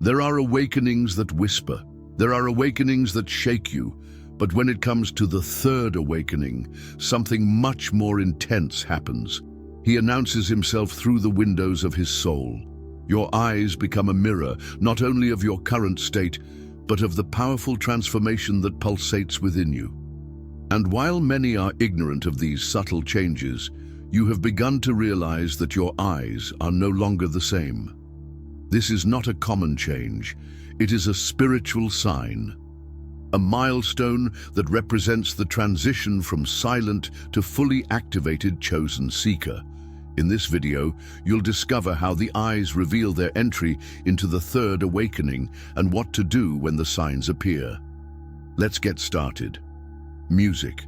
There are awakenings that whisper. There are awakenings that shake you. But when it comes to the third awakening, something much more intense happens. He announces himself through the windows of his soul. Your eyes become a mirror, not only of your current state, but of the powerful transformation that pulsates within you. And while many are ignorant of these subtle changes, you have begun to realize that your eyes are no longer the same. This is not a common change. It is a spiritual sign, a milestone that represents the transition from silent to fully activated chosen seeker. In this video, you'll discover how the eyes reveal their entry into the third awakening and what to do when the signs appear. Let's get started. Music.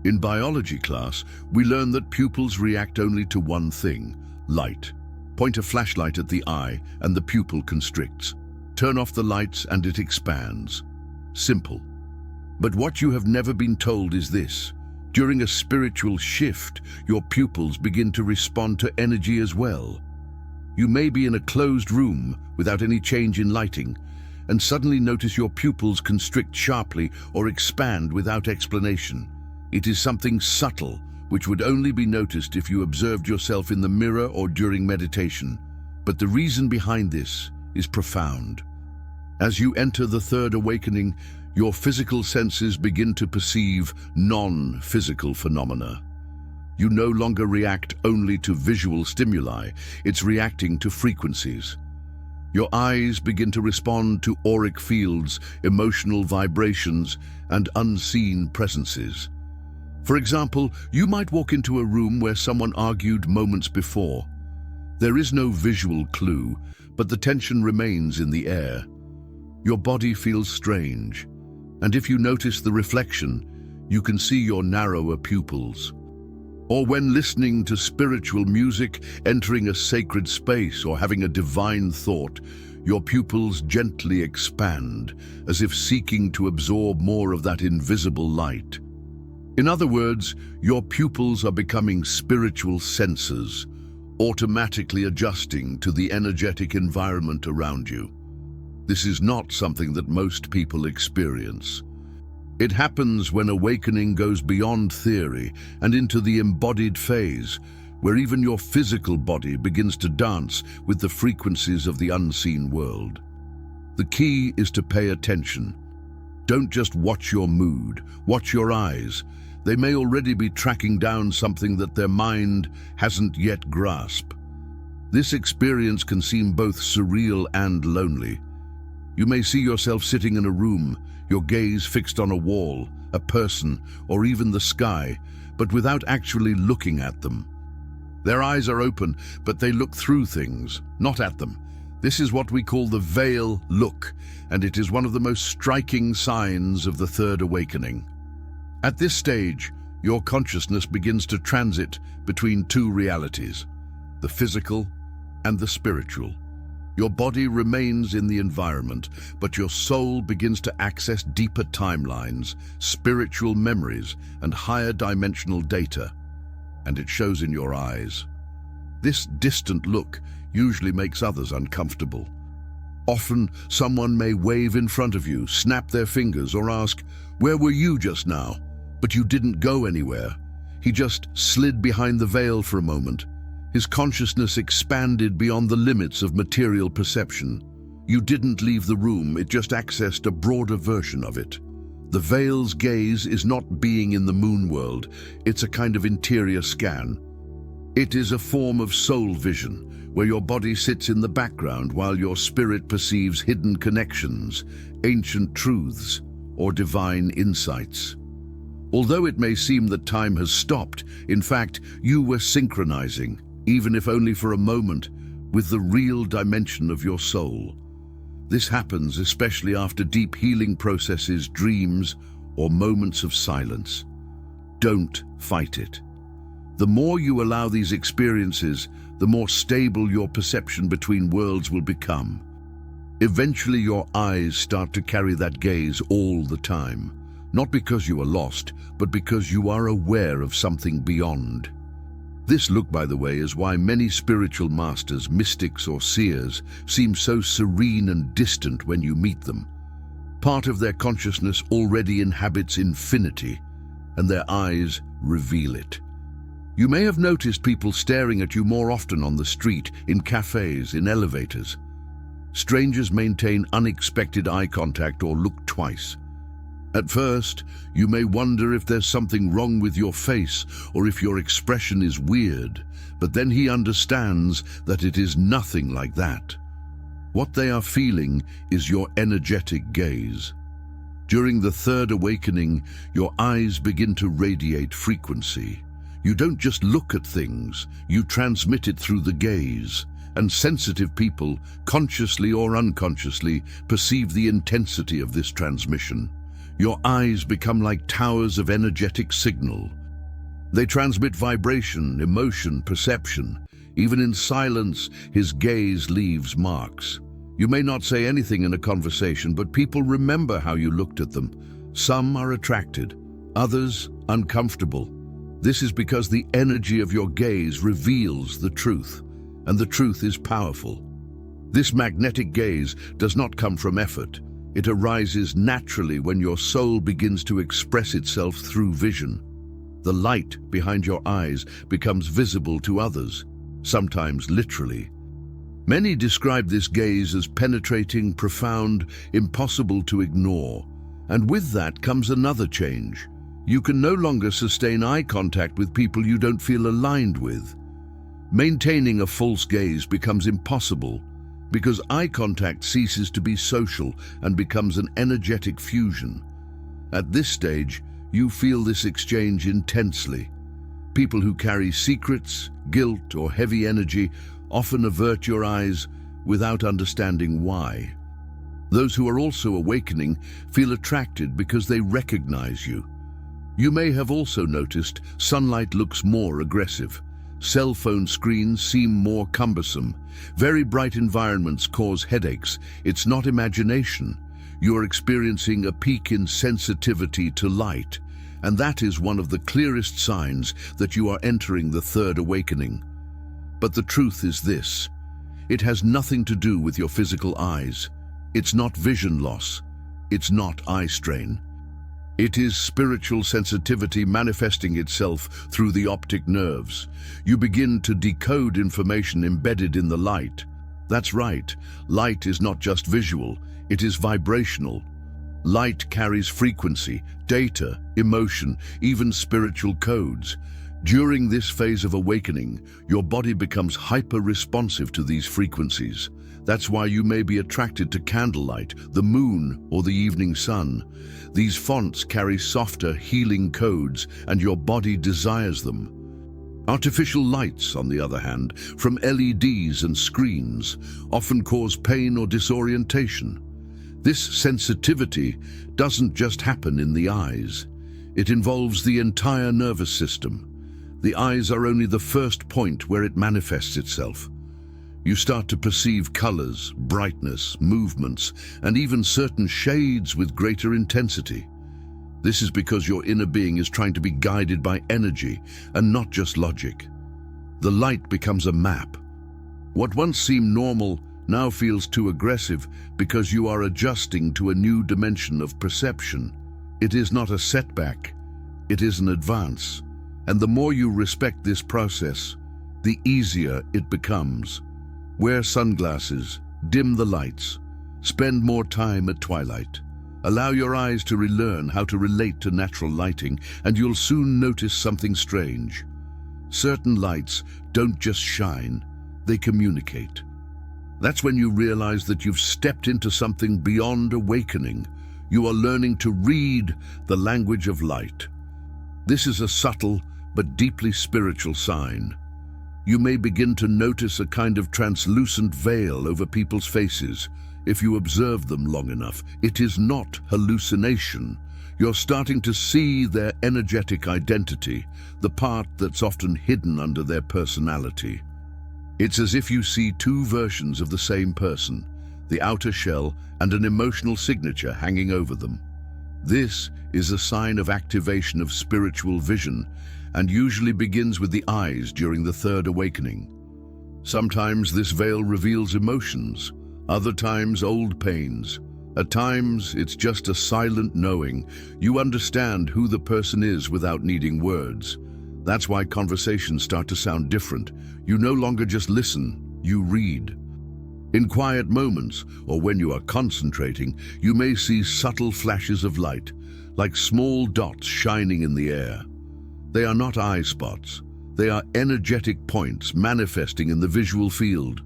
In biology class, we learn that pupils react only to one thing: light. Point a flashlight at the eye and the pupil constricts. Turn off the lights and it expands. Simple. But what you have never been told is this: during a spiritual shift, your pupils begin to respond to energy as well. You may be in a closed room without any change in lighting, and suddenly notice your pupils constrict sharply or expand without explanation. It is something subtle, which would only be noticed if you observed yourself in the mirror or during meditation. But the reason behind this is profound. As you enter the third awakening, your physical senses begin to perceive non-physical phenomena. You no longer react only to visual stimuli, it's reacting to frequencies. Your eyes begin to respond to auric fields, emotional vibrations, and unseen presences. For example, you might walk into a room where someone argued moments before. There is no visual clue, but the tension remains in the air. Your body feels strange, and if you notice the reflection, you can see your narrower pupils. Or when listening to spiritual music, entering a sacred space, or having a divine thought, your pupils gently expand, as if seeking to absorb more of that invisible light. In other words, your pupils are becoming spiritual sensors, automatically adjusting to the energetic environment around you. This is not something that most people experience. It happens when awakening goes beyond theory and into the embodied phase, where even your physical body begins to dance with the frequencies of the unseen world. The key is to pay attention. Don't just watch your mood, watch your eyes. They may already be tracking down something that their mind hasn't yet grasped. This experience can seem both surreal and lonely. You may see yourself sitting in a room, your gaze fixed on a wall, a person, or even the sky, but without actually looking at them. Their eyes are open, but they look through things, not at them. This is what we call the veil look, and it is one of the most striking signs of the third awakening. At this stage, your consciousness begins to transit between two realities, the physical and the spiritual. Your body remains in the environment, but your soul begins to access deeper timelines, spiritual memories, and higher dimensional data. And it shows in your eyes. This distant look usually makes others uncomfortable. Often, someone may wave in front of you, snap their fingers, or ask, "Where were you just now?" But you didn't go anywhere. He just slid behind the veil for a moment. His consciousness expanded beyond the limits of material perception. You didn't leave the room, it just accessed a broader version of it. The veil's gaze is not being in the moon world, it's a kind of interior scan. It is a form of soul vision, where your body sits in the background while your spirit perceives hidden connections, ancient truths, or divine insights. Although it may seem that time has stopped, in fact, you were synchronizing, even if only for a moment, with the real dimension of your soul. This happens especially after deep healing processes, dreams, or moments of silence. Don't fight it. The more you allow these experiences, the more stable your perception between worlds will become. Eventually your eyes start to carry that gaze all the time, not because you are lost, but because you are aware of something beyond. This look, by the way, is why many spiritual masters, mystics or seers, seem so serene and distant when you meet them. Part of their consciousness already inhabits infinity, and their eyes reveal it. You may have noticed people staring at you more often on the street, in cafes, in elevators. Strangers maintain unexpected eye contact or look twice. At first, you may wonder if there's something wrong with your face or if your expression is weird, but then he understands that it is nothing like that. What they are feeling is your energetic gaze. During the third awakening, your eyes begin to radiate frequency. You don't just look at things, you transmit it through the gaze. And sensitive people, consciously or unconsciously, perceive the intensity of this transmission. Your eyes become like towers of energetic signal. They transmit vibration, emotion, perception. Even in silence, his gaze leaves marks. You may not say anything in a conversation, but people remember how you looked at them. Some are attracted, others uncomfortable. This is because the energy of your gaze reveals the truth, and the truth is powerful. This magnetic gaze does not come from effort. It arises naturally when your soul begins to express itself through vision. The light behind your eyes becomes visible to others, sometimes literally. Many describe this gaze as penetrating, profound, impossible to ignore. And with that comes another change. You can no longer sustain eye contact with people you don't feel aligned with. Maintaining a false gaze becomes impossible because eye contact ceases to be social and becomes an energetic fusion. At this stage, you feel this exchange intensely. People who carry secrets, guilt, or heavy energy often avert your eyes without understanding why. Those who are also awakening feel attracted because they recognize you. You may have also noticed sunlight looks more aggressive. Cell phone screens seem more cumbersome. Very bright environments cause headaches. It's not imagination. You're experiencing a peak in sensitivity to light, and that is one of the clearest signs that you are entering the third awakening. But the truth is this: it has nothing to do with your physical eyes. It's not vision loss. It's not eye strain. It is spiritual sensitivity manifesting itself through the optic nerves. You begin to decode information embedded in the light. That's right, light is not just visual, it is vibrational. Light carries frequency, data, emotion, even spiritual codes. During this phase of awakening, your body becomes hyper-responsive to these frequencies. That's why you may be attracted to candlelight, the moon, or the evening sun. These fonts carry softer, healing codes, and your body desires them. Artificial lights, on the other hand, from LEDs and screens, often cause pain or disorientation. This sensitivity doesn't just happen in the eyes. It involves the entire nervous system. The eyes are only the first point where it manifests itself. You start to perceive colors, brightness, movements, and even certain shades with greater intensity. This is because your inner being is trying to be guided by energy and not just logic. The light becomes a map. What once seemed normal now feels too aggressive because you are adjusting to a new dimension of perception. It is not a setback, it is an advance. And the more you respect this process, the easier it becomes. Wear sunglasses, dim the lights, spend more time at twilight. Allow your eyes to relearn how to relate to natural lighting, and you'll soon notice something strange. Certain lights don't just shine, they communicate. That's when you realize that you've stepped into something beyond awakening. You are learning to read the language of light. This is a subtle but deeply spiritual sign. You may begin to notice a kind of translucent veil over people's faces. If you observe them long enough, it is not hallucination. You're starting to see their energetic identity, the part that's often hidden under their personality. It's as if you see two versions of the same person, the outer shell and an emotional signature hanging over them. This is a sign of activation of spiritual vision, and usually begins with the eyes during the third awakening. Sometimes this veil reveals emotions, other times old pains. At times, it's just a silent knowing. You understand who the person is without needing words. That's why conversations start to sound different. You no longer just listen, you read. In quiet moments, or when you are concentrating, you may see subtle flashes of light, like small dots shining in the air. They are not eye spots. They are energetic points manifesting in the visual field.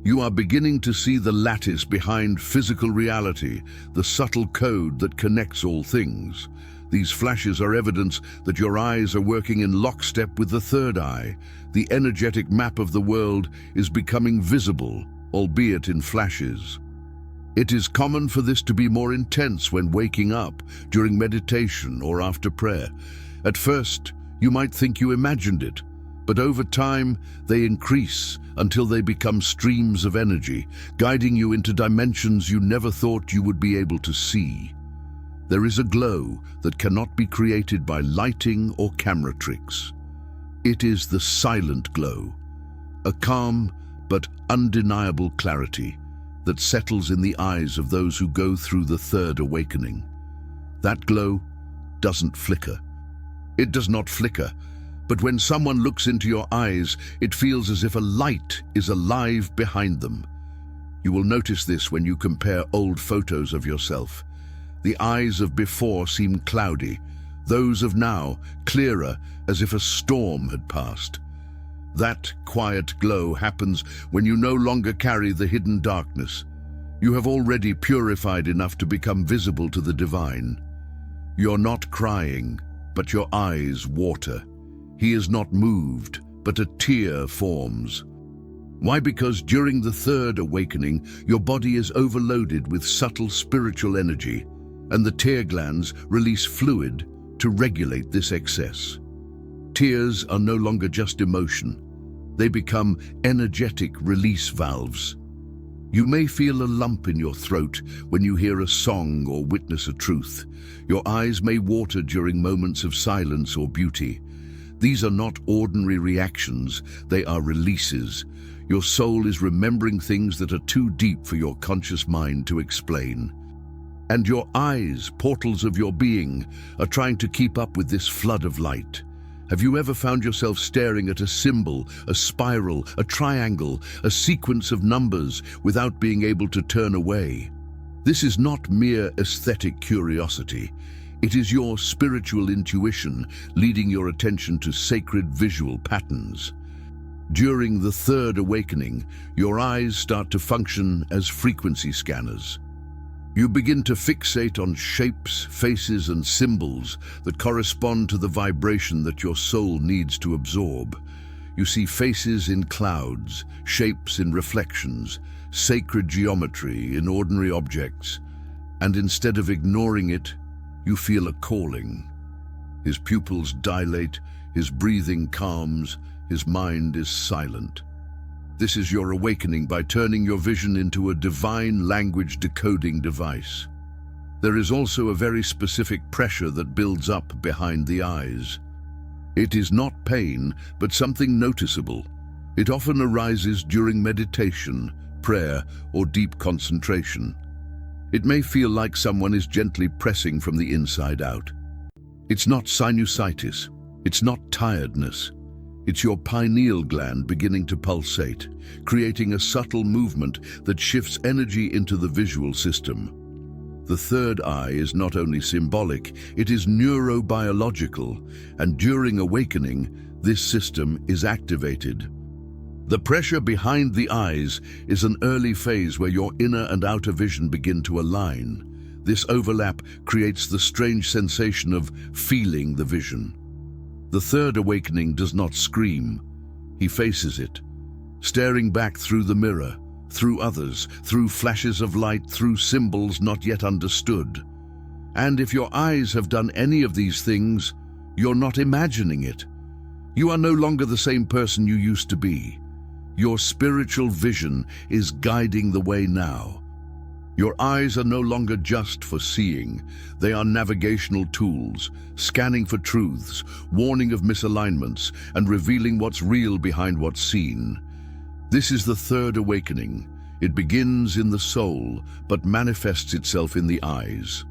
You are beginning to see the lattice behind physical reality, the subtle code that connects all things. These flashes are evidence that your eyes are working in lockstep with the third eye. The energetic map of the world is becoming visible, albeit in flashes. It is common for this to be more intense when waking up, during meditation, or after prayer. At first, you might think you imagined it, but over time, they increase until they become streams of energy, guiding you into dimensions you never thought you would be able to see. There is a glow that cannot be created by lighting or camera tricks. It is the silent glow, a calm but undeniable clarity that settles in the eyes of those who go through the third awakening. That glow doesn't flicker. It does not flicker, but when someone looks into your eyes, it feels as if a light is alive behind them. You will notice this when you compare old photos of yourself. The eyes of before seem cloudy, those of now clearer, as if a storm had passed. That quiet glow happens when you no longer carry the hidden darkness. You have already purified enough to become visible to the divine. You're not crying, but your eyes water. He is not moved, but a tear forms. Why? Because during the third awakening, your body is overloaded with subtle spiritual energy, and the tear glands release fluid to regulate this excess. Tears are no longer just emotion. They become energetic release valves. You may feel a lump in your throat when you hear a song or witness a truth. Your eyes may water during moments of silence or beauty. These are not ordinary reactions, they are releases. Your soul is remembering things that are too deep for your conscious mind to explain. And your eyes, portals of your being, are trying to keep up with this flood of light. Have you ever found yourself staring at a symbol, a spiral, a triangle, a sequence of numbers without being able to turn away? This is not mere aesthetic curiosity. It is your spiritual intuition leading your attention to sacred visual patterns. During the third awakening, your eyes start to function as frequency scanners. You begin to fixate on shapes, faces, and symbols that correspond to the vibration that your soul needs to absorb. You see faces in clouds, shapes in reflections, sacred geometry in ordinary objects, and instead of ignoring it, you feel a calling. His pupils dilate, his breathing calms, his mind is silent. This is your awakening by turning your vision into a divine language decoding device. There is also a very specific pressure that builds up behind the eyes. It is not pain, but something noticeable. It often arises during meditation, prayer, or deep concentration. It may feel like someone is gently pressing from the inside out. It's not sinusitis. It's not tiredness. It's your pineal gland beginning to pulsate, creating a subtle movement that shifts energy into the visual system. The third eye is not only symbolic, it is neurobiological, and during awakening, this system is activated. The pressure behind the eyes is an early phase where your inner and outer vision begin to align. This overlap creates the strange sensation of feeling the vision. The third awakening does not scream. He faces it, staring back through the mirror, through others, through flashes of light, through symbols not yet understood. And if your eyes have done any of these things, you're not imagining it. You are no longer the same person you used to be. Your spiritual vision is guiding the way now. Your eyes are no longer just for seeing. They are navigational tools, scanning for truths, warning of misalignments, and revealing what's real behind what's seen. This is the third awakening. It begins in the soul, but manifests itself in the eyes.